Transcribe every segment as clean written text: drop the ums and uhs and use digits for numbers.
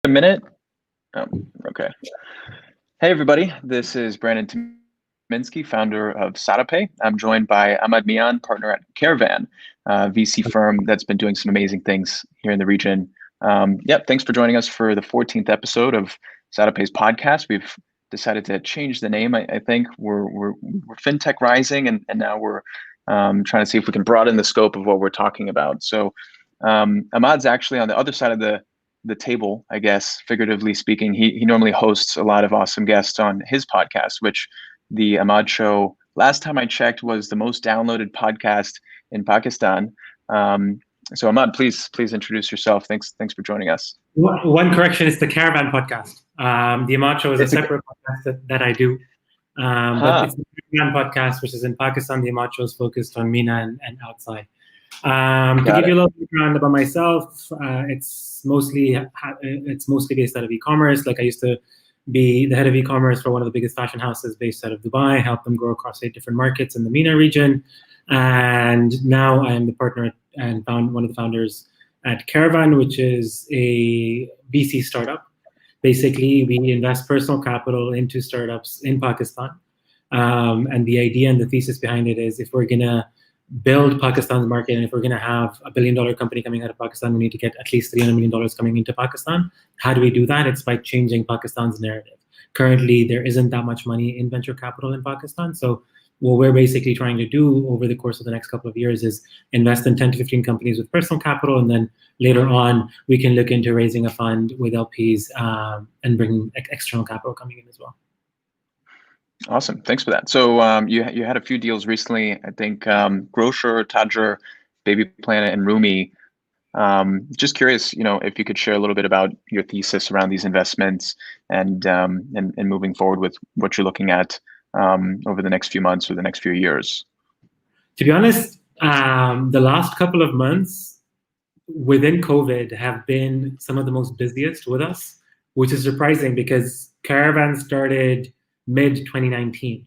A minute? Oh, okay. Hey, everybody. This is Brandon Timinsky, founder of SadaPay. I'm joined by Amad Mian, partner at Caravan, VC firm that's been doing some amazing things here in the region. Thanks for joining us for the 14th episode of SadaPay's podcast. We've decided to change the name. I think we're FinTech Rising, and now we're trying to see if we can broaden the scope of what we're talking about. So Amad's actually on the other side of the table, I guess, figuratively speaking. He normally hosts a lot of awesome guests on his podcast, which the Amad Show, last time I checked, was the most downloaded podcast in Pakistan. So Amad, please introduce yourself. Thanks for joining us. One correction, it's the Caravan Podcast. The Amad Show is a separate podcast that I do. But it's the Caravan Podcast, which is in Pakistan. The Amad Show is focused on MENA and outside. To give you a little background about myself, it's mostly based out of e-commerce. Like, I used to be the head of e-commerce for one of the biggest fashion houses based out of Dubai, helped them grow across 8 different markets in the MENA region. And now I am the partner and one of the founders at Caravan, which is a VC startup. Basically, we invest personal capital into startups in Pakistan. And the idea and the thesis behind it is, if we're going to build Pakistan's market, and if we're going to have a $1 billion company coming out of Pakistan, we need to get at least $300 million coming into Pakistan. How do we do that? It's by changing Pakistan's narrative. Currently, there isn't that much money in venture capital in Pakistan. So what we're basically trying to do over the course of the next couple of years is invest in 10 to 15 companies with personal capital, and then later on, we can look into raising a fund with LPs and bringing external capital coming in as well. Awesome. Thanks for that. So you had a few deals recently, I think, Grocer, Tadger, Baby Planet, and Rumi. Just curious, if you could share a little bit about your thesis around these investments and moving forward with what you're looking at over the next few months or the next few years. To be honest, the last couple of months within COVID have been some of the most busiest with us, which is surprising because Caravan started mid-2019.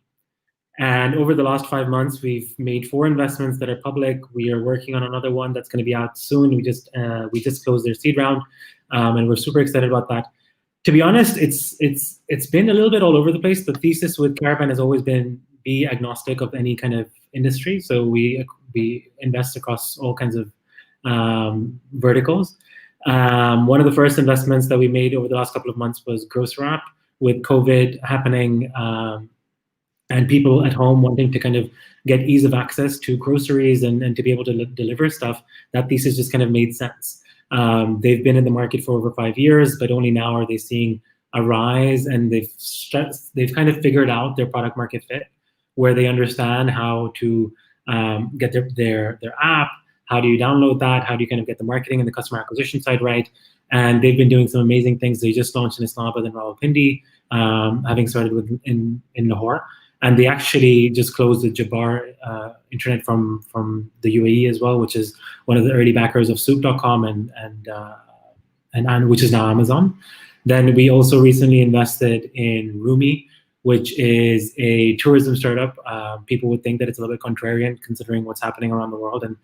And over the last 5 months, we've made 4 investments that are public. We are working on another one that's going to be out soon. We just closed their seed round, and we're super excited about that. To be honest, it's been a little bit all over the place. The thesis with Caravan has always been be agnostic of any kind of industry. So we invest across all kinds of verticals. One of the first investments that we made over the last couple of months was Grocer App. With COVID happening and people at home wanting to kind of get ease of access to groceries and to be able to deliver stuff, that thesis just kind of made sense. They've been in the market for over 5 years, but only now are they seeing a rise, and they've kind of figured out their product market fit, where they understand how to get their app, how do you download that, how do you kind of get the marketing and the customer acquisition side right. And they've been doing some amazing things. They just launched in Islamabad and Rawalpindi, having started in Lahore. And they actually just closed the Jabbar internet from the UAE as well, which is one of the early backers of Souq.com and which is now Amazon. Then we also recently invested in Rumi, which is a tourism startup. People would think that it's a little bit contrarian considering what's happening around the world, and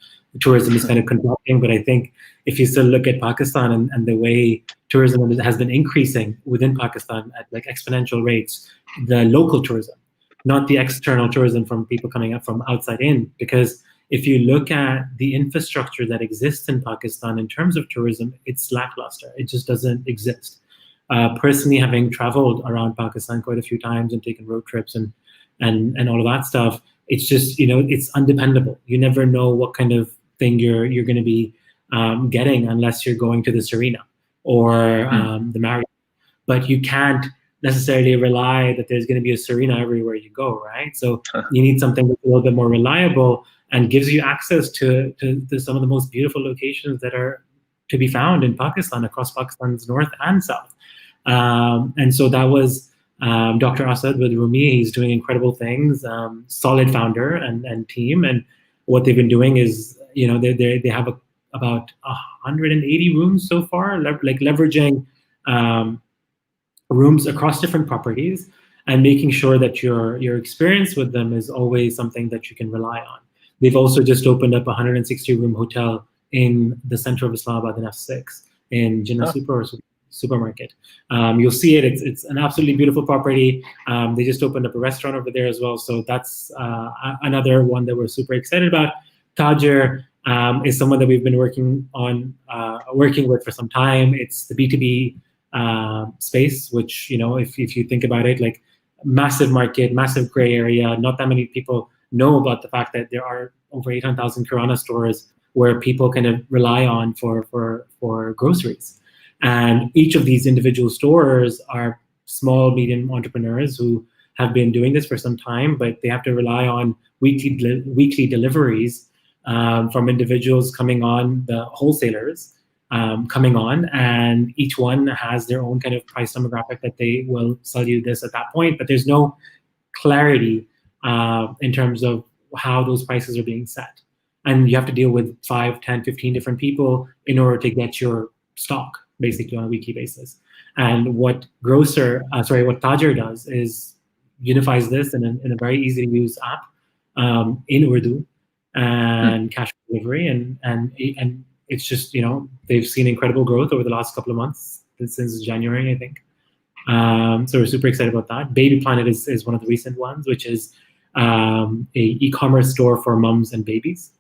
tourism is kind of contracting. But I think if you still look at Pakistan and the way tourism has been increasing within Pakistan at like exponential rates, the local tourism, not the external tourism from people coming up from outside in, because if you look at the infrastructure that exists in Pakistan in terms of tourism, it's lackluster. It just doesn't exist. Personally, having traveled around Pakistan quite a few times and taken road trips and all of that stuff, it's just, it's undependable. You never know what kind of thing you're going to be getting unless you're going to the Serena or the Marriott. But you can't necessarily rely that there's going to be a Serena everywhere you go, right? So you need something that's a little bit more reliable and gives you access to some of the most beautiful locations that are to be found in Pakistan, across Pakistan's north and south. And so that was Dr. Asad with Rumi. He's doing incredible things, solid founder and team. And what they've been doing is, they have about 180 rooms so far, leveraging rooms across different properties and making sure that your experience with them is always something that you can rely on. They've also just opened up a 160-room hotel in the center of Islamabad in F6 in Jinnah Super. supermarket. You'll see it. It's an absolutely beautiful property. They just opened up a restaurant over there as well. So that's another one that we're super excited about. Tajer is someone that we've been working with for some time. It's the B2B space, which, if you think about it, like massive market, massive gray area. Not that many people know about the fact that there are over 800,000 Kirana stores where people kind of rely on for groceries. And each of these individual stores are small, medium entrepreneurs who have been doing this for some time, but they have to rely on weekly deliveries from individuals coming on, the wholesalers coming on, and each one has their own kind of price demographic that they will sell you this at that point, but there's no clarity in terms of how those prices are being set. And you have to deal with 5, 10, 15 different people in order to get your stock, basically, on a weekly basis. And what Tajer does is unifies this in a very easy to use app in Urdu and cash delivery, and it's just, they've seen incredible growth over the last couple of months, since January, I think. So we're super excited about that. Baby Planet is one of the recent ones, which is a e-commerce store for mums and babies,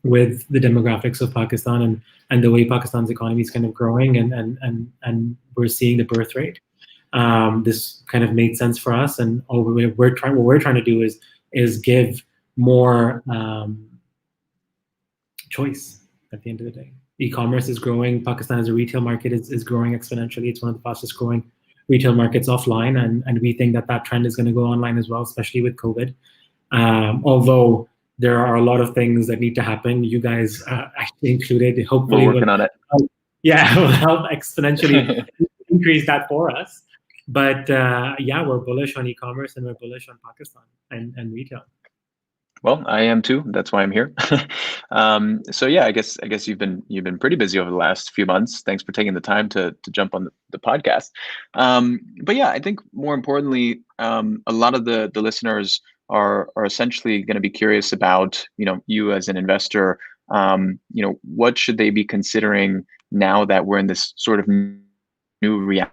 with the demographics of Pakistan and the way Pakistan's economy is kind of growing, and we're seeing the birth rate. This kind of made sense for us, and what we're trying to do is give more choice at the end of the day. E-commerce is growing. Pakistan as a retail market is growing exponentially. It's one of the fastest growing retail markets offline, and we think that trend is going to go online as well, especially with COVID. Although there are a lot of things that need to happen, you guys actually included. Hopefully, we're working on it. Will help exponentially increase that for us. But we're bullish on e-commerce, and we're bullish on Pakistan and retail. Well, I am too. That's why I'm here. So yeah, I guess you've been pretty busy over the last few months. Thanks for taking the time to jump on the podcast. But yeah, I think more importantly, a lot of the listeners are essentially going to be curious about, you as an investor. What should they be considering now that we're in this sort of new reality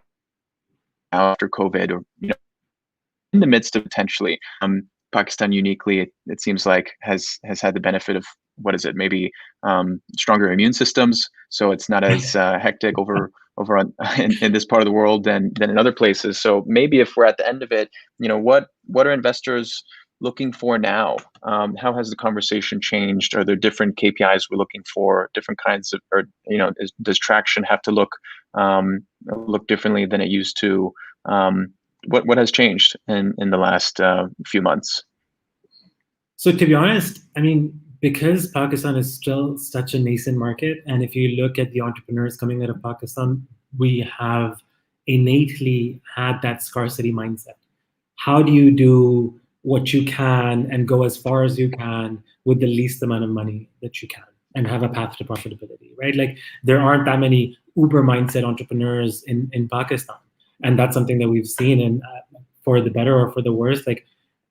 after COVID, or in the midst of potentially Pakistan uniquely, it seems like has had the benefit of, what is it, maybe stronger immune systems, so it's not as hectic over in this part of the world than in other places. So maybe if we're at the end of it, what are investors looking for now? How has the conversation changed? Are there different KPIs we're looking for? Different kinds of, or does traction have to look differently than it used to? What has changed in the last few months? So to be honest, because Pakistan is still such a nascent market, and if you look at the entrepreneurs coming out of Pakistan, we have innately had that scarcity mindset. How do you do what you can and go as far as you can with the least amount of money that you can and have a path to profitability, right? Like, there aren't that many uber mindset entrepreneurs in Pakistan. And that's something that we've seen, and for the better or for the worse.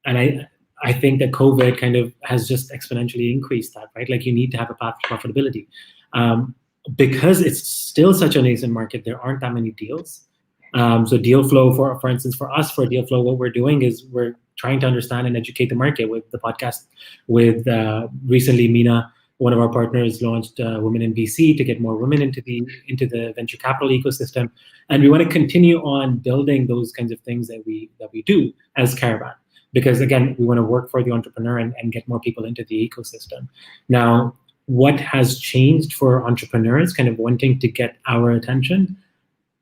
And I think that COVID kind of has just exponentially increased that, right? Like, you need to have a path to profitability. Because it's still such a nascent market, there aren't that many deals. So deal flow, for instance, for us, for deal flow, what we're doing is we're trying to understand and educate the market with the podcast. With recently, Mina, one of our partners, launched Women in VC to get more women into the venture capital ecosystem, and we want to continue on building those kinds of things that we do as Caravan, because again, we want to work for the entrepreneur and get more people into the ecosystem. Now, what has changed for entrepreneurs kind of wanting to get our attention?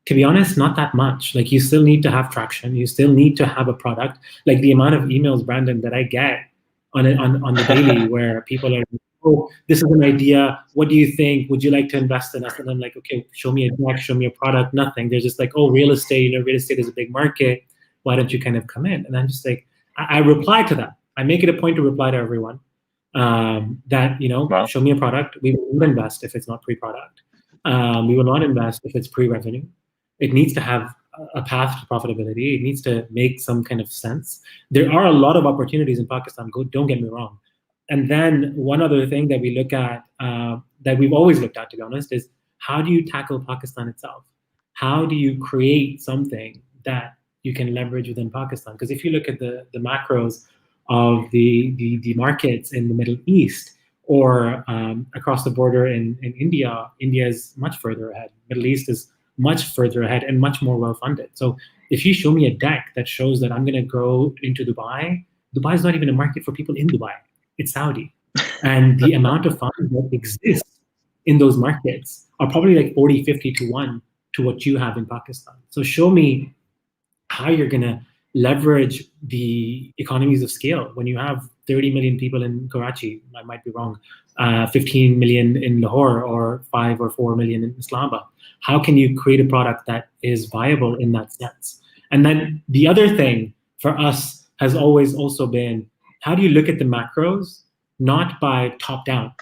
To be honest, not that much. Like, you still need to have traction. You still need to have a product. Like, the amount of emails, Brandon, that I get on the daily where people are, oh, this is an idea. What do you think? Would you like to invest in us? And I'm like, okay, show me a deck, show me a product, nothing. They're just like, oh, real estate, real estate is a big market. Why don't you kind of come in? And I'm just like, I reply to that. I make it a point to reply to everyone that, Wow. Show me a product. We will invest if it's not pre-product. We will not invest if it's pre-revenue. It needs to have a path to profitability. It needs to make some kind of sense. There are a lot of opportunities in Pakistan, don't get me wrong. And then one other thing that we look at, that we've always looked at, to be honest, is how do you tackle Pakistan itself? how do you create something that you can leverage within Pakistan? Because if you look at the macros of the markets in the Middle East or across the border in India, India is much further ahead. Middle East is much further ahead and much more well-funded. So if you show me a deck that shows that I'm going to go into Dubai, Dubai is not even a market for people in Dubai. It's Saudi. And the amount of funds that exists in those markets are probably like 40, 50 to 1 to what you have in Pakistan. So show me how you're going to leverage the economies of scale when you have 30 million people in Karachi, I might be wrong, 15 million in Lahore, or 5 or 4 million in Islamabad. How can you create a product that is viable in that sense? And then the other thing for us has always also been, how do you look at the macros, not by top down?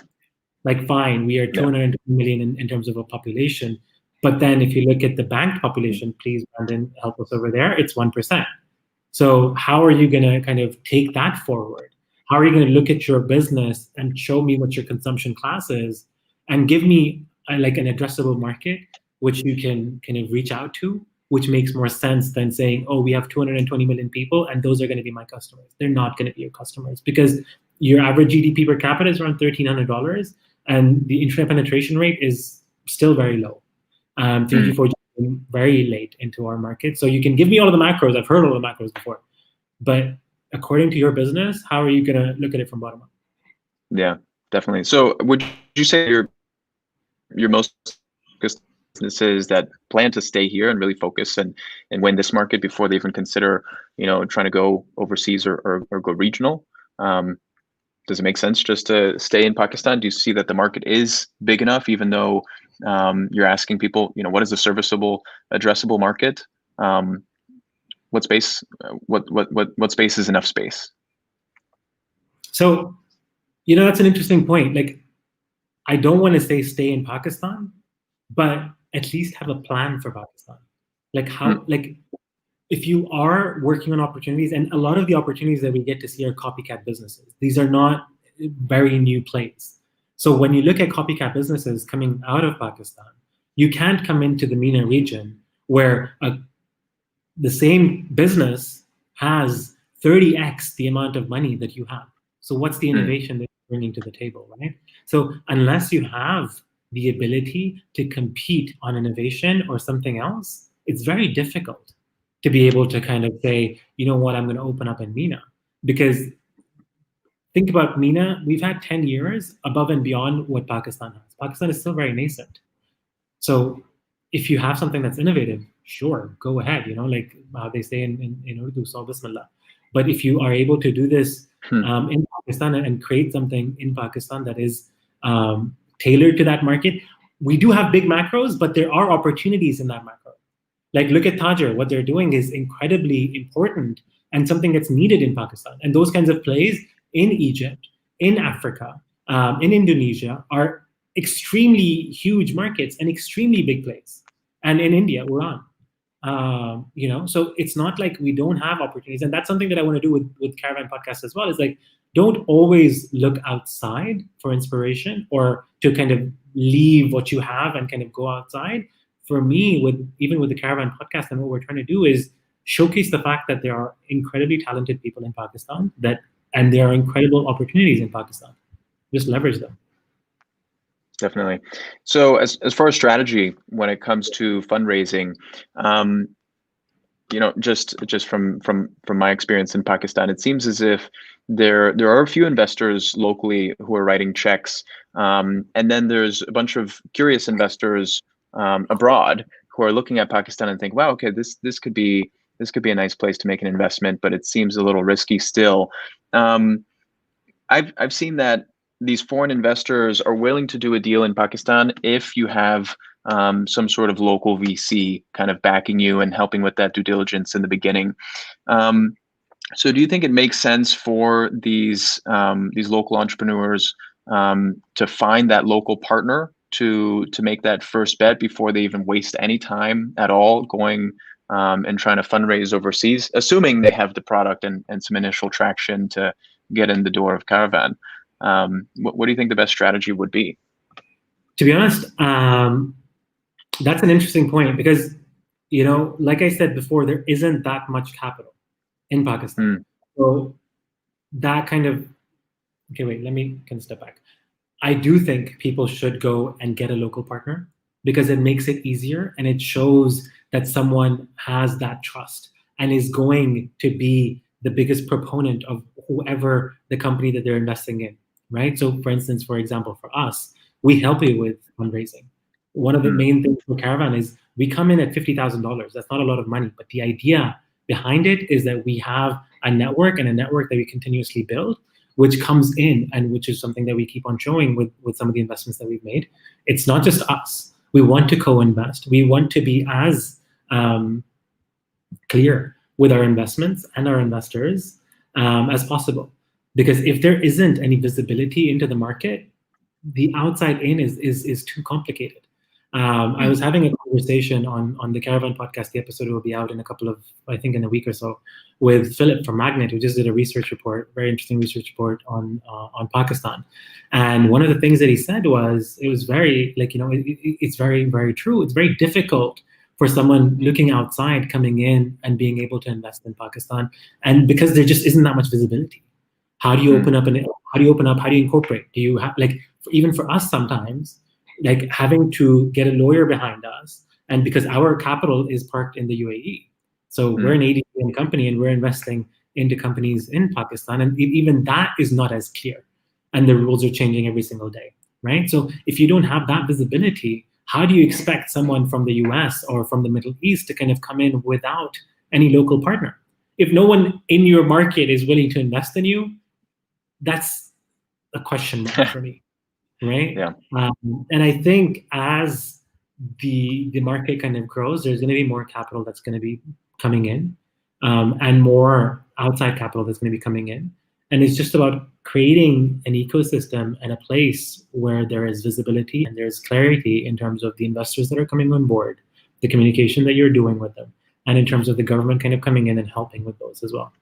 Like, fine, we are 220 million in terms of a population, but then if you look at the banked population, please, Brandon, help us over there, it's 1%. So how are you going to kind of take that forward? How are you going to look at your business and show me what your consumption class is and give me like an addressable market which you can kind of reach out to, which makes more sense than saying, oh, we have 220 million people and those are going to be my customers. They're not going to be your customers, because your average GDP per capita is around $1,300 and the internet penetration rate is still very low. 3G, 4G very late into our market. So you can give me all of the macros. I've heard all the macros before. But according to your business, how are you going to look at it from bottom up? Yeah, definitely. So would you say your most focused businesses that plan to stay here and really focus and win this market before they even consider, trying to go overseas or go regional? Does it make sense just to stay in Pakistan? Do you see that the market is big enough, even though you're asking people, what is a serviceable, addressable market? What space? What space is enough space? So, that's an interesting point. Like, I don't want to say stay in Pakistan, but at least have a plan for Pakistan. Like how, like if you are working on opportunities, and a lot of the opportunities that we get to see are copycat businesses. These are not very new plays. So when you look at copycat businesses coming out of Pakistan, you can't come into the MENA region where the same business has 30x the amount of money that you have. So what's the innovation that you're bringing to the table, right? So unless you have the ability to compete on innovation or something else, it's very difficult to be able to kind of say, you know what, I'm going to open up in MENA. Because think about MENA, we've had 10 years above and beyond what Pakistan has. Pakistan is still very nascent. So if you have something that's innovative, sure, go ahead, like how they say in Urdu, so bismillah. But if you are able to do this in Pakistan and create something in Pakistan that is tailored to that market, we do have big macros, but there are opportunities in that macro. Like, look at Tajer. What they're doing is incredibly important and something that's needed in Pakistan. And those kinds of plays in Egypt, in Africa, in Indonesia are extremely huge markets and extremely big plays. And in India, Iran. So it's not like we don't have opportunities. And that's something that I want to do with Caravan Podcast as well, is like, don't always look outside for inspiration or to kind of leave what you have and kind of go outside. For me, even with the Caravan Podcast, and what we're trying to do is showcase the fact that there are incredibly talented people in Pakistan and there are incredible opportunities in Pakistan. Just leverage them. Definitely. So as far as strategy, when it comes to fundraising, just from my experience in Pakistan, it seems as if there are a few investors locally who are writing checks, and then there's a bunch of curious investors abroad who are looking at Pakistan and think, wow, okay, this could be a nice place to make an investment, but it seems a little risky still. I've seen that these foreign investors are willing to do a deal in Pakistan if you have some sort of local VC kind of backing you and helping with that due diligence in the beginning. So do you think it makes sense for these local entrepreneurs to find that local partner to make that first bet before they even waste any time at all going and trying to fundraise overseas, assuming they have the product and some initial traction to get in the door of Caravan? What do you think the best strategy would be? To be honest, that's an interesting point, because like I said before, there isn't that much capital in Pakistan. So that kind of, okay, wait, let me kind of step back. I do think people should go and get a local partner because it makes it easier and it shows that someone has that trust and is going to be the biggest proponent of whoever the company that they're investing in, right? So for instance, for example, for us, we help you with fundraising. One of the main things for Caravan is we come in at $50,000. That's not a lot of money, but the idea behind it is that we have a network that we continuously build, which comes in and which is something that we keep on showing with some of the investments that we've made. It's not just us. We want to co-invest. We want to be as clear with our investments and our investors as possible. Because if there isn't any visibility into the market, the outside in is too complicated. I was having a conversation on the Caravan Podcast. The episode will be out in in a week or so, with Philip from Magnet, who just did a research report, very interesting research report on Pakistan. And one of the things that he said was, it was very, it's very, very true. It's very difficult for someone looking outside coming in and being able to invest in Pakistan, and because there just isn't that much visibility. How do you open up? How do you incorporate? Do you have, even for us sometimes, having to get a lawyer behind us, and because our capital is parked in the UAE. So we're an 80 billion company and we're investing into companies in Pakistan, and even that is not as clear. And the rules are changing every single day, right? So if you don't have that visibility, how do you expect someone from the US or from the Middle East to kind of come in without any local partner? If no one in your market is willing to invest in you, that's a question mark for me. Right. Yeah. And I think as the market kind of grows, there's going to be more capital that's going to be coming in, and more outside capital that's going to be coming in. And it's just about creating an ecosystem and a place where there is visibility and there's clarity in terms of the investors that are coming on board, the communication that you're doing with them, and in terms of the government kind of coming in and helping with those as well.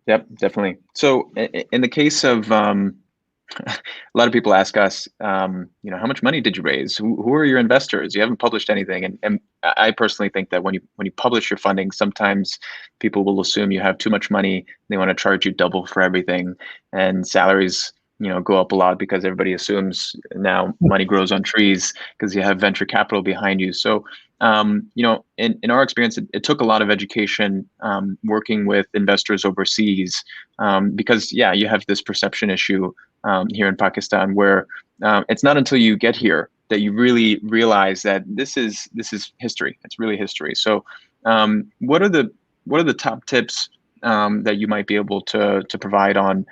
Yep, definitely. So in the case of a lot of people ask us, how much money did you raise? Who are your investors? You haven't published anything. And I personally think that when you publish your funding, sometimes people will assume you have too much money. They want to charge you double for everything, and salaries, go up a lot because everybody assumes now money grows on trees because you have venture capital behind you. So, in our experience, it took a lot of education working with investors overseas, because you have this perception issue here in Pakistan, where it's not until you get here that you really realize that this is history. It's really history. So, what are the top tips that you might be able to provide on,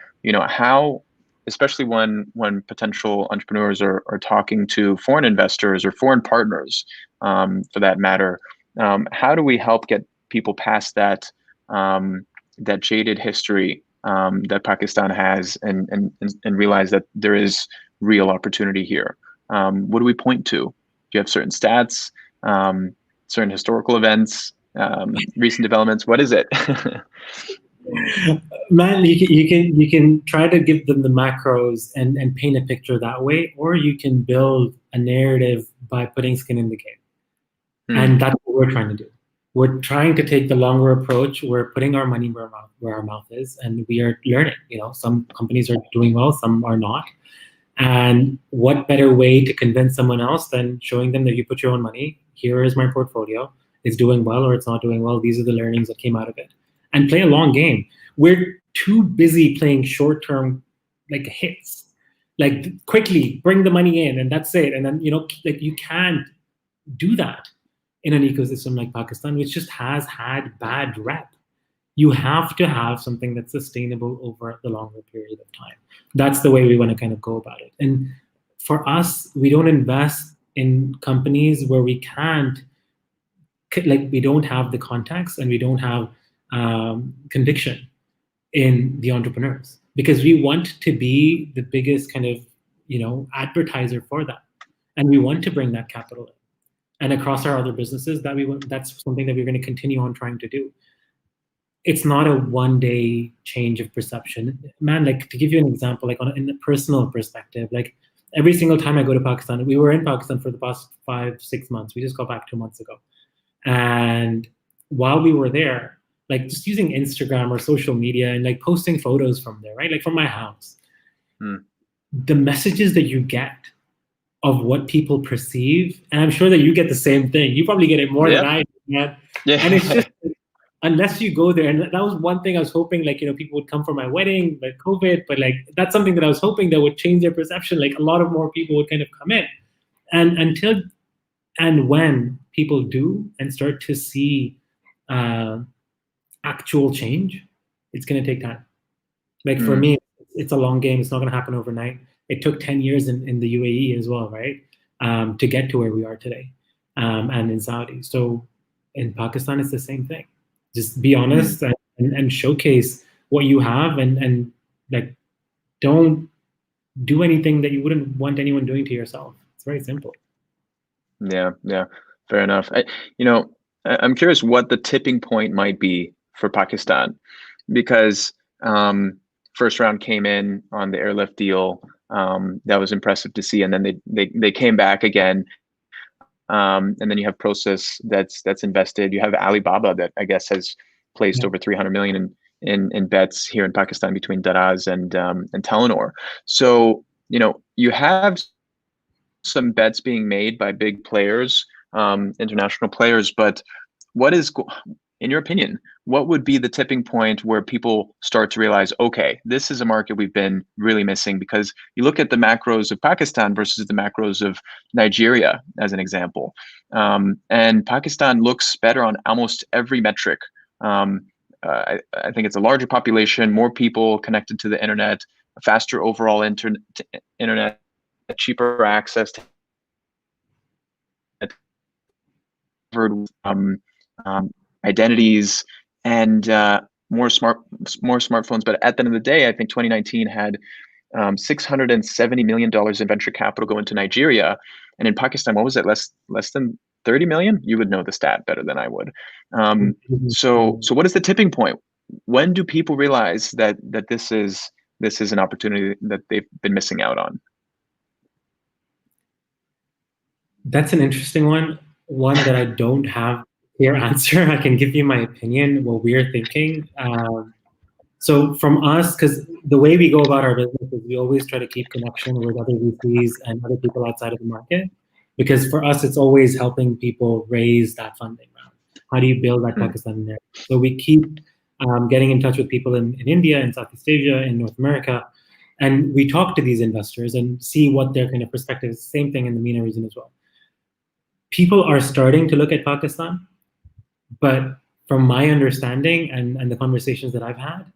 how, especially when potential entrepreneurs are talking to foreign investors or foreign partners, for that matter, how do we help get people past that jaded history that Pakistan has, and realize that there is real opportunity here? What do we point to? Do you have certain stats, certain historical events, recent developments? What is it? Man, you can try to give them the macros and paint a picture that way, or you can build a narrative by putting skin in the game. And that's what we're trying to do. We're trying to take the longer approach. We're putting our money where our mouth is, and we are learning. Some companies are doing well, some are not. And what better way to convince someone else than showing them that you put your own money, here is my portfolio, it's doing well or it's not doing well, these are the learnings that came out of it. And play a long game. We're too busy playing short-term hits. Quickly bring the money in and that's it. And then, you can't do that in an ecosystem like Pakistan, which just has had bad rep. You have to have something that's sustainable over the longer period of time. That's the way we want to kind of go about it. And for us, we don't invest in companies where we can't, we don't have the context and we don't have conviction in the entrepreneurs, because we want to be the biggest kind of, advertiser for that. And we want to bring that capital in. And across our other businesses, that's something that we're going to continue on trying to do. It's not a one-day change of perception. Man, to give you an example, in a personal perspective, every single time I go to Pakistan, we were in Pakistan for the past 5-6 months. We just got back 2 months ago. And while we were there, like just using Instagram or social media and like posting photos from there, right? Like from my house, the messages that you get of what people perceive, and I'm sure that you get the same thing. You probably get it more than I do, man. Yeah. And it's just, unless you go there, and that was one thing I was hoping, like, people would come for my wedding, like COVID, but like that's something that I was hoping that would change their perception. Like a lot of more people would kind of come in, and when people do and start to see actual change, it's going to take time. Like for me, it's a long game. It's not going to happen overnight. It took 10 years in the UAE as well, right? To get to where we are today, and in Saudi. So in Pakistan, it's the same thing. Just be honest and showcase what you have, and like don't do anything that you wouldn't want anyone doing to yourself. It's very simple. Yeah, fair enough. I'm curious what the tipping point might be for Pakistan, because first round came in on the airlift deal. That was impressive to see, and then they came back again. And then you have Process that's invested. You have Alibaba that I guess has placed over 300 million in bets here in Pakistan between Daraz and Telenor. So you have some bets being made by big players, international players. But what is, in your opinion, what would be the tipping point where people start to realize, okay, this is a market we've been really missing? Because you look at the macros of Pakistan versus the macros of Nigeria, as an example. And Pakistan looks better on almost every metric. I think it's a larger population, more people connected to the internet, a faster overall internet, cheaper access to identities, and more smartphones. But at the end of the day, I think 2019 had $670 million in venture capital go into Nigeria, and in Pakistan, what was it? Less than 30 million? You would know the stat better than I would. So what is the tipping point? When do people realize that this is an opportunity that they've been missing out on? That's an interesting one that I don't have a clear answer. I can give you my opinion, what we're thinking. So from us, because the way we go about our business is we always try to keep connection with other VCs and other people outside of the market, because for us, it's always helping people raise that funding round. How do you build that Pakistan narrative? So we keep getting in touch with people in India, in Southeast Asia, in North America, and we talk to these investors and see what their kind of perspective is. Same thing in the MENA region as well. People are starting to look at Pakistan, but from my understanding and the conversations that I've had,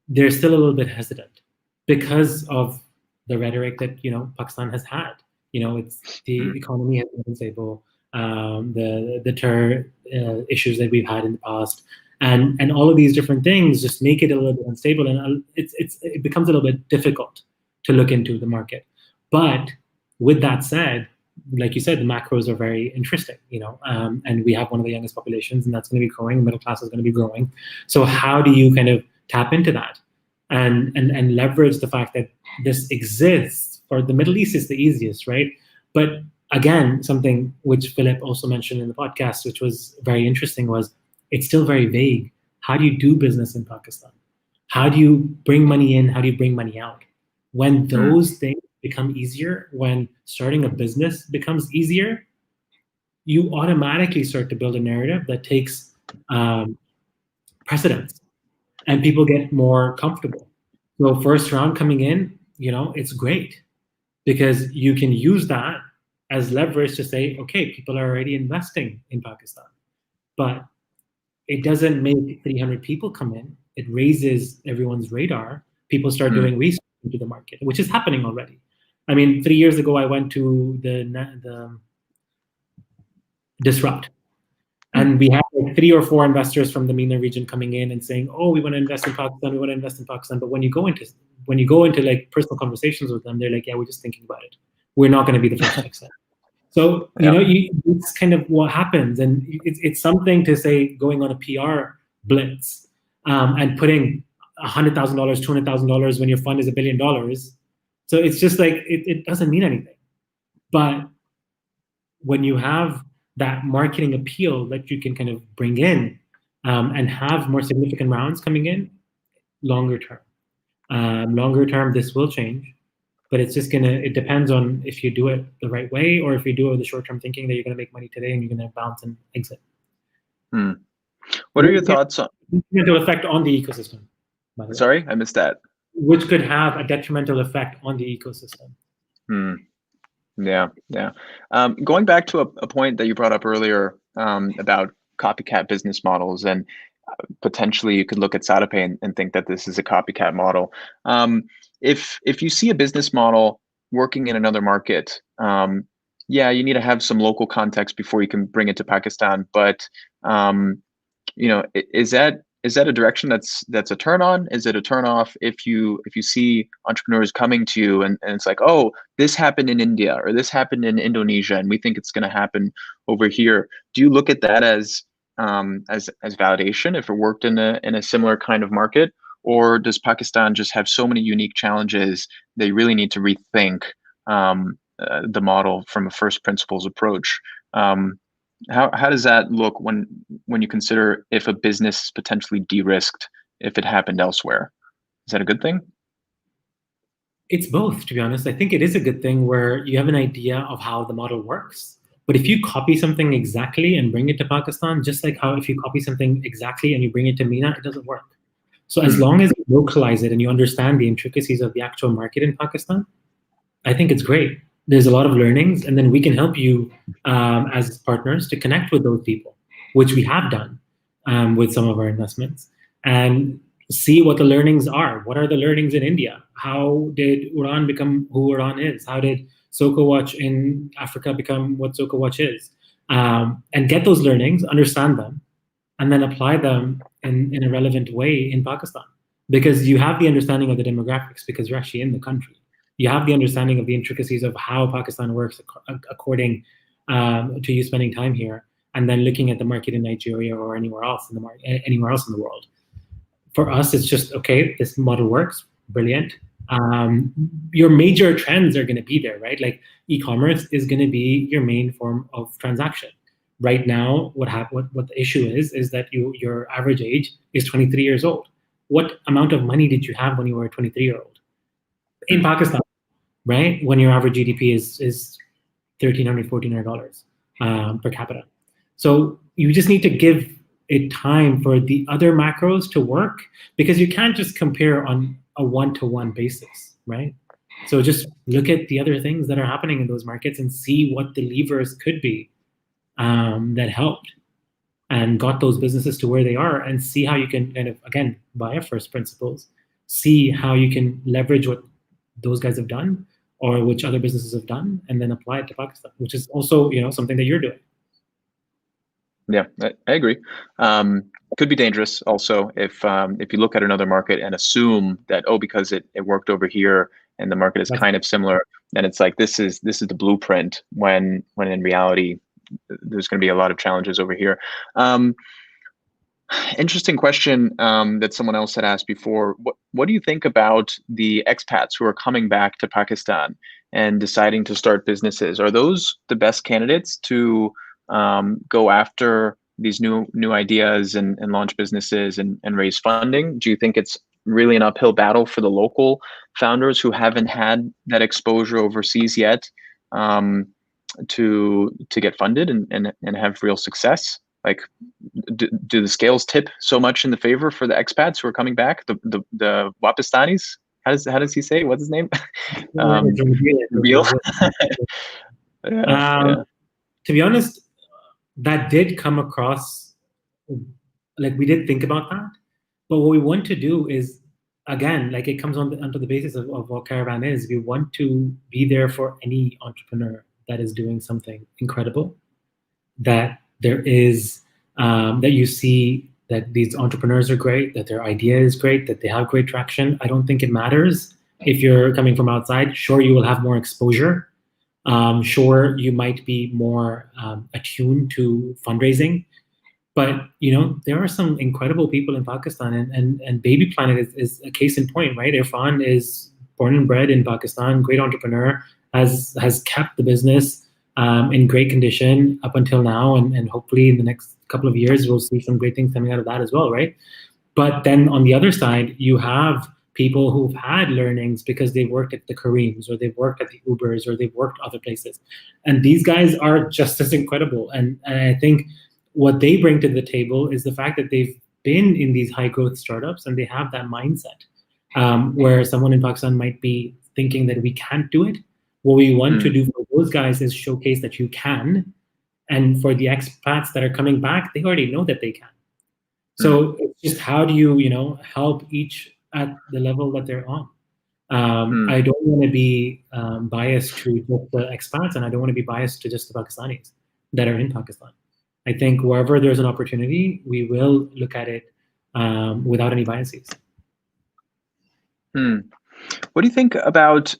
they're still a little bit hesitant because of the rhetoric that Pakistan has had. It's the economy has been unstable, the terror issues that we've had in the past, and all of these different things just make it a little bit unstable, and it becomes a little bit difficult to look into the market. But with that said, like you said, the macros are very interesting, and we have one of the youngest populations, and that's going to be growing. The middle class is going to be growing. So how do you kind of tap into that and leverage the fact that this exists? For the Middle East is the easiest, right? But again, something which Philip also mentioned in the podcast, which was very interesting, was it's still very vague. How do you do business in Pakistan? How do you bring money in? How do you bring money out? When those things become easier, when starting a business becomes easier, you automatically start to build a narrative that takes precedence, and people get more comfortable. So first round coming in, it's great, because you can use that as leverage to say, okay, people are already investing in Pakistan. But it doesn't make 300 people come in. It raises everyone's radar. People start doing research into the market, which is happening already. I mean, 3 years ago, I went to the Disrupt, and we had like 3 or 4 investors from the MENA region coming in and saying, "Oh, we want to invest in Pakistan. We want to invest in Pakistan." But when you go into like personal conversations with them, they're like, "Yeah, we're just thinking about it. We're not going to be the first to accept." So it's kind of what happens, and it's something to say going on a PR blitz and putting $100,000, $200,000 when your fund is $1 billion. So it's just like it doesn't mean anything. But when you have that marketing appeal that you can kind of bring in and have more significant rounds coming in longer term. Longer term, this will change, but it depends on if you do it the right way or if you do it with the short-term thinking that you're going to make money today and you're going to bounce and exit. What are your thoughts on detrimental effect on the ecosystem? Sorry, I missed that. Which could have a detrimental effect on the ecosystem. Yeah. Going back to a point that you brought up earlier about copycat business models, and potentially you could look at SadaPay and think that this is a copycat model. If you see a business model working in another market, you need to have some local context before you can bring it to Pakistan. But is that a direction that's a turn on? Is it a turn off if you see entrepreneurs coming to you and it's like, oh, this happened in India or this happened in Indonesia and we think it's going to happen over here? Do you look at that as validation if it worked in a similar kind of market, or does Pakistan just have so many unique challenges they really need to rethink the model from a first principles approach? How does that look when you consider if a business is potentially de-risked if it happened elsewhere? Is that a good thing? It's both, to be honest. I think it is a good thing where you have an idea of how the model works. But if you copy something exactly and bring it to Pakistan, just like how if you copy something exactly and you bring it to MENA, it doesn't work. So as long as you localize it and you understand the intricacies of the actual market in Pakistan, I think it's great. There's a lot of learnings, and then we can help you as partners to connect with those people, which we have done with some of our investments, and see what the learnings are. What are the learnings in India? How did Uran become who Uran is? How did SocoWatch in Africa become what SocoWatch is? And get those learnings, understand them, and then apply them in a relevant way in Pakistan. Because you have the understanding of the demographics because you're actually in the country. You have the understanding of the intricacies of how Pakistan works according to you spending time here, and then looking at the market in Nigeria or anywhere else in the world. For us, it's just, okay, this model works, brilliant. Your major trends are going to be there, right? Like e-commerce is going to be your main form of transaction. Right now, what the issue is that your average age is 23 years old. What amount of money did you have when you were a 23-year-old? In Pakistan, right? When your average GDP is $1,300, $1,400 per capita. So you just need to give it time for the other macros to work, because you can't just compare on a one-to-one basis, right? So just look at the other things that are happening in those markets and see what the levers could be that helped and got those businesses to where they are, and see how you can kind of, again, via first principles, see how you can leverage what those guys have done or which other businesses have done, and then apply it to Pakistan, which is also, something that you're doing. Yeah, I agree. Could be dangerous also if you look at another market and assume that, because it worked over here and the market is kind of similar, then it's like this is the blueprint, when in reality there's going to be a lot of challenges over here. Interesting question that someone else had asked before. What do you think about the expats who are coming back to Pakistan and deciding to start businesses? Are those the best candidates to go after these new ideas and launch businesses and raise funding? Do you think it's really an uphill battle for the local founders who haven't had that exposure overseas yet to get funded and have real success? Like, do the scales tip so much in the favor for the expats who are coming back? The Wapistanis? How does he say? What's his name? Real. To be honest, that did come across, like, we did think about that, but what we want to do is, again, like, it comes onto the basis of what Caravan is. We want to be there for any entrepreneur that is doing something incredible, that there is, that you see that these entrepreneurs are great, that their idea is great, that they have great traction. I don't think it matters if you're coming from outside. Sure, you will have more exposure. Sure, you might be more attuned to fundraising, but there are some incredible people in Pakistan, and Baby Planet is a case in point, right? Irfan is born and bred in Pakistan, great entrepreneur, has kept the business in great condition up until now, and hopefully in the next couple of years we'll see some great things coming out of that as well, right? But then on the other side, you have people who've had learnings because they've worked at the Kareems, or they've worked at the Ubers, or they've worked other places. And these guys are just as incredible. And I think what they bring to the table is the fact that they've been in these high growth startups and they have that mindset, where someone in Pakistan might be thinking that we can't do it. What we want to do for those guys is showcase that you can. And for the expats that are coming back, they already know that they can. So it's just how do you, help each at the level that they're on. I don't want to be biased to just the expats, and I don't want to be biased to just the Pakistanis that are in Pakistan. I think wherever there's an opportunity, we will look at it without any biases. What do you think about,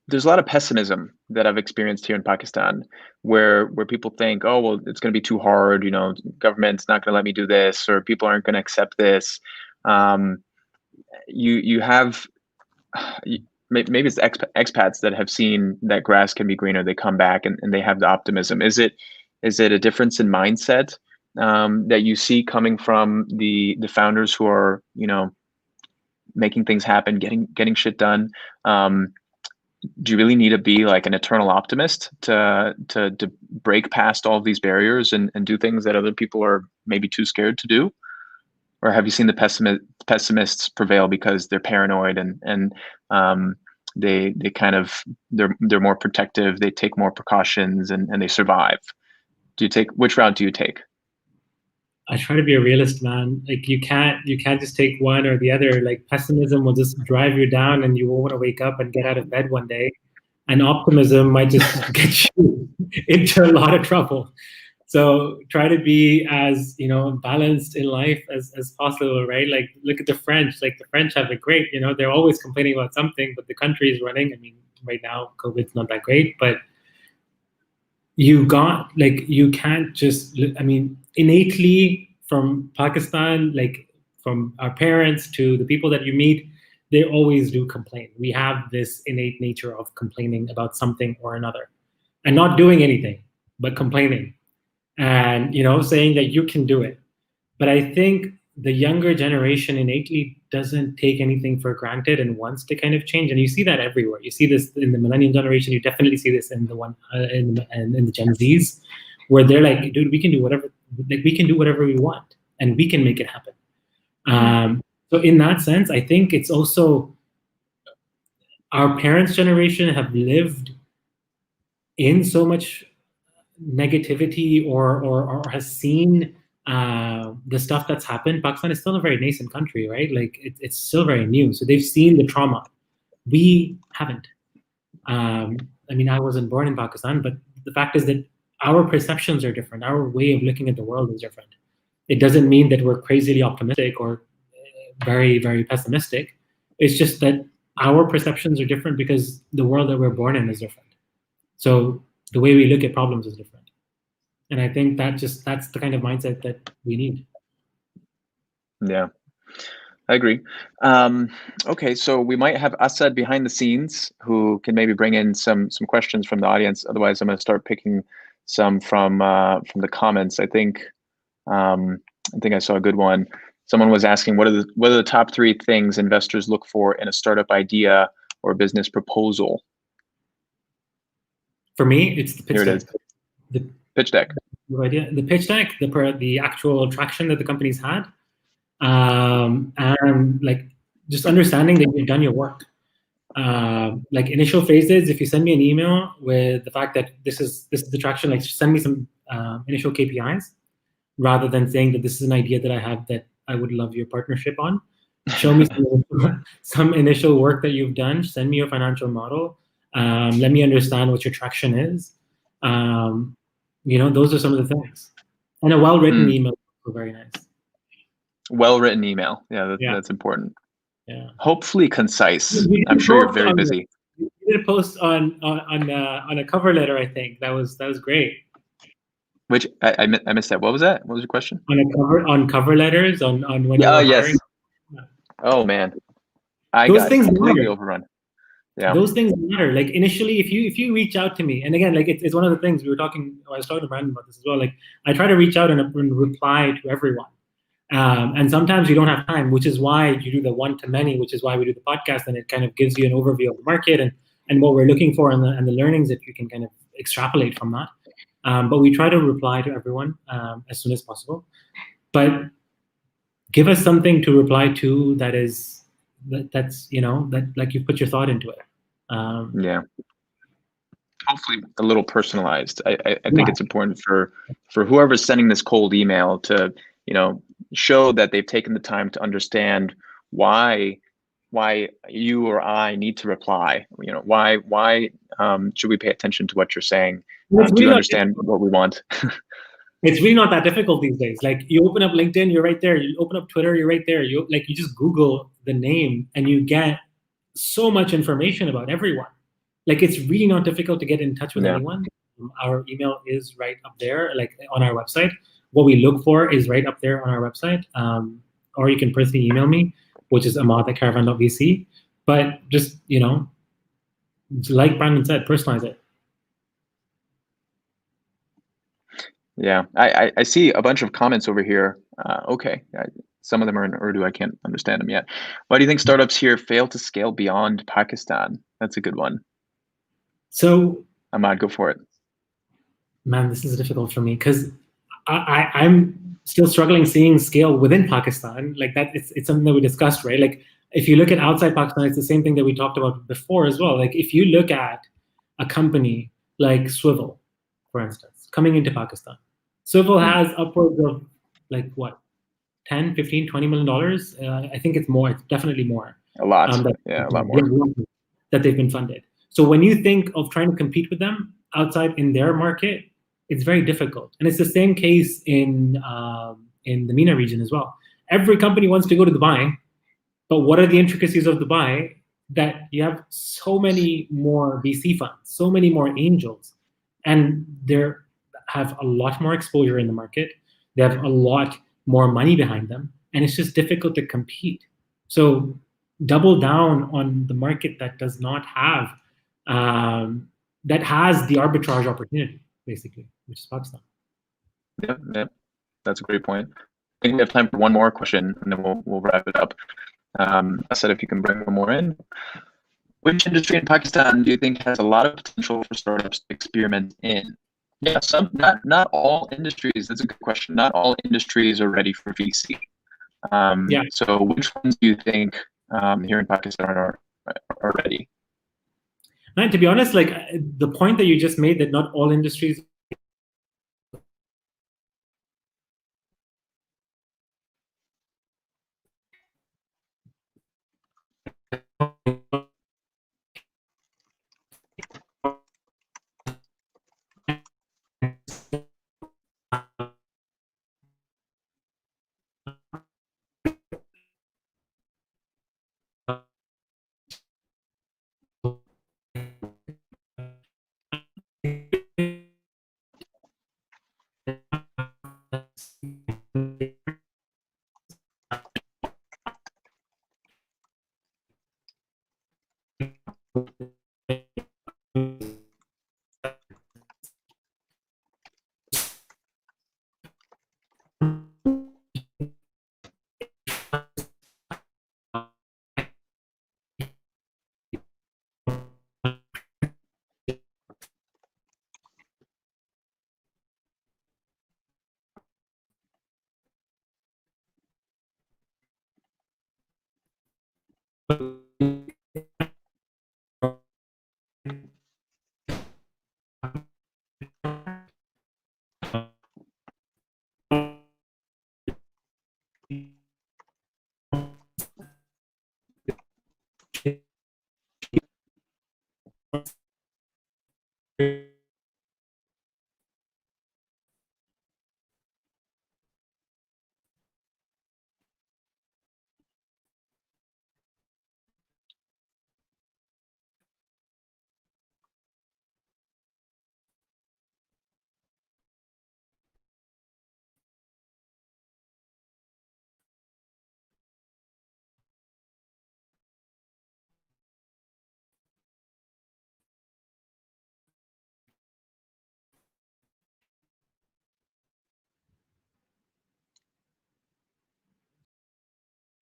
there's a lot of pessimism that I've experienced here in Pakistan, where people think, oh, well, it's going to be too hard, government's not going to let me do this, or people aren't going to accept this. You have, maybe it's expats that have seen that grass can be greener. They come back and they have the optimism. Is it a difference in mindset that you see coming from the founders who are, making things happen, getting shit done? Do you really need to be like an eternal optimist to break past all of these barriers and do things that other people are maybe too scared to do? Or have you seen the pessimists prevail because they're paranoid and they kind of, they're more protective, they take more precautions and they survive? Which route do you take? I try to be a realist, man. Like you can't just take one or the other. Like pessimism will just drive you down and you won't want to wake up and get out of bed one day. And optimism might just get you into a lot of trouble. So try to be as, balanced in life as possible, right? Like look at the French. Like the French have it great. They're always complaining about something, but the country is running. I mean, right now, COVID's not that great, but you can't just, innately from Pakistan, like from our parents to the people that you meet, they always do complain. We have this innate nature of complaining about something or another and not doing anything, but complaining and, saying that you can do it. But I think the younger generation innately doesn't take anything for granted and wants to kind of change. And you see that everywhere. You see this in the millennial generation. You definitely see this in the one in the Gen Zs, where they're like, dude, we can do whatever. Like we can do whatever we want, and we can make it happen. So in that sense, I think it's also our parents' generation have lived in so much negativity or has seen the stuff that's happened. Pakistan is still a very nascent country, right? Like it's still very new. So they've seen the trauma. We haven't. I wasn't born in Pakistan, but the fact is that our perceptions are different. Our way of looking at the world is different. It doesn't mean that we're crazily optimistic or very, very pessimistic. It's just that our perceptions are different because the world that we're born in is different. So the way we look at problems is different. And I think that's the kind of mindset that we need. Yeah, I agree. Okay, so we might have Asad behind the scenes who can maybe bring in some questions from the audience. Otherwise, I'm going to start picking some from the comments. I think I saw a good one. Someone was asking, what are the top 3 things investors look for in a startup idea or business proposal? For me, it's the pitch deck. Here it is. The pitch deck. The pitch deck, the actual traction that the company's had, and like just understanding that you've done your work. Like initial phases, if you send me an email with the fact that this is the traction, like send me some initial KPIs rather than saying that this is an idea that I have that I would love your partnership on. Show me some initial work that you've done. Send me your financial model. Let me understand what your traction is. Those are some of the things. And a well-written email is very nice. Well-written email. Yeah, that's important. Yeah. Hopefully concise. I'm sure you're very busy. You did a post on a cover letter, I think. That was great. Which I missed that. What was that? What was your question? On cover letters on when you were yes. hiring. Oh man, I Those got things completely matter. overrun. Yeah. Those things matter. Like initially, if you reach out to me, and again, like it's one of the things we were talking. I was talking to Brandon about this as well. Like I try to reach out and reply to everyone. And sometimes you don't have time, which is why you do the one-to-many, which is why we do the podcast, and it kind of gives you an overview of the market and what we're looking for and the learnings that you can kind of extrapolate from that. But we try to reply to everyone as soon as possible. But give us something to reply to that's that like you put your thought into it. Yeah. Hopefully a little personalized. I think Yeah. it's important for whoever's sending this cold email to, show that they've taken the time to understand why you or I need to reply. Why should we pay attention to what you're saying? It's Do really you not understand what we want? it's really not that difficult these days. Like you open up LinkedIn, you're right there. You open up Twitter, you're right there. You just Google the name and you get so much information about everyone. Like it's really not difficult to get in touch with Yeah. anyone. Our email is right up there, like on our website. What we look for is right up there on our website. Or you can personally email me, which is amad@caravan.vc. But just, like Brandon said, personalize it. Yeah, I see a bunch of comments over here. Okay, some of them are in Urdu. I can't understand them yet. Why do you think startups here fail to scale beyond Pakistan? That's a good one. So, Ahmad, go for it. man, this is difficult for me because I'm still struggling seeing scale within Pakistan. Like that, it's something that we discussed, right? Like if you look at outside Pakistan, it's the same thing that we talked about before as well. Like if you look at a company like Swivel, for instance, coming into Pakistan, Swivel has upwards of like what, 10, 15, $20 million. I think it's more. It's definitely more. A lot. Yeah, a lot more. That they've been funded. So when you think of trying to compete with them outside in their market, it's very difficult. And it's the same case in the MENA region as well. Every company wants to go to Dubai, but what are the intricacies of Dubai? That you have so many more VC funds, so many more angels, and they have a lot more exposure in the market. They have a lot more money behind them, and it's just difficult to compete. So double down on the market that does not have that has the arbitrage opportunity, basically, which is Pakistan. Yeah, that's a great point. I think we have time for one more question, and then we'll wrap it up. I said if you can bring one more in. Which industry in Pakistan do you think has a lot of potential for startups to experiment in? Yeah, not all industries. That's a good question. Not all industries are ready for VC. So which ones do you think here in Pakistan are ready? And to be honest, like the point that you just made that not all industries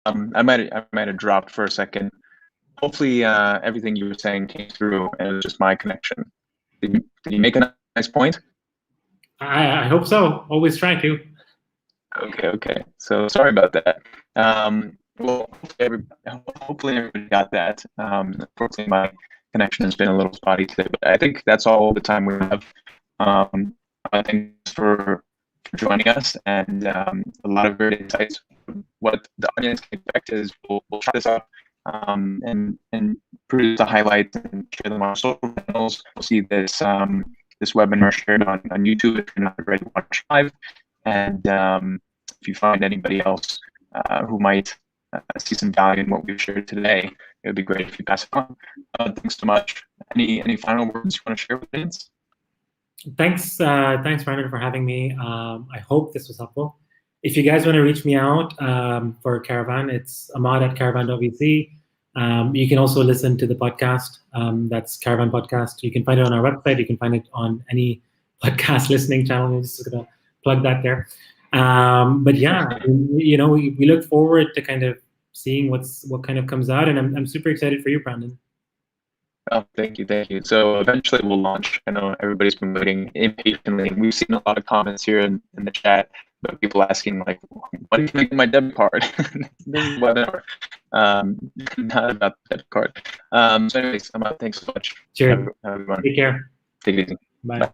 I might have dropped for a second. Hopefully, everything you were saying came through, and it was just my connection. Did you make a nice point? I hope so. Always try to. Okay. So sorry about that. Well, hopefully everybody got that. Unfortunately, my connection has been a little spotty today, but I think that's all the time we have. Thanks for joining us, and a lot of great insights. What the audience can expect is we'll try this out and produce the highlights and share them on social channels. We'll see this this webinar shared on YouTube if you're not ready to watch live, and if you find anybody else who might see some value in what we've shared today, it would be great if you pass it on. Thanks so much. Any final words you want to share with us? Thanks, Brandon, for having me. I hope this was helpful. If you guys want to reach me out for Caravan, it's Amad at Karavan.vc. You can also listen to the podcast. That's Caravan Podcast. You can find it on our website. You can find it on any podcast listening channel. I'm just going to plug that there. But yeah, we look forward to kind of seeing what kind of comes out, and I'm super excited for you, Brandon. Oh, thank you. So eventually we'll launch. I know everybody's been waiting impatiently. We've seen a lot of comments here in the chat about people asking, like, when can I get my debit card? This is webinar. Not about the debit card. So anyways, thanks so much. Sure. Everyone. Take care. Take it easy. Bye. Bye.